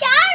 4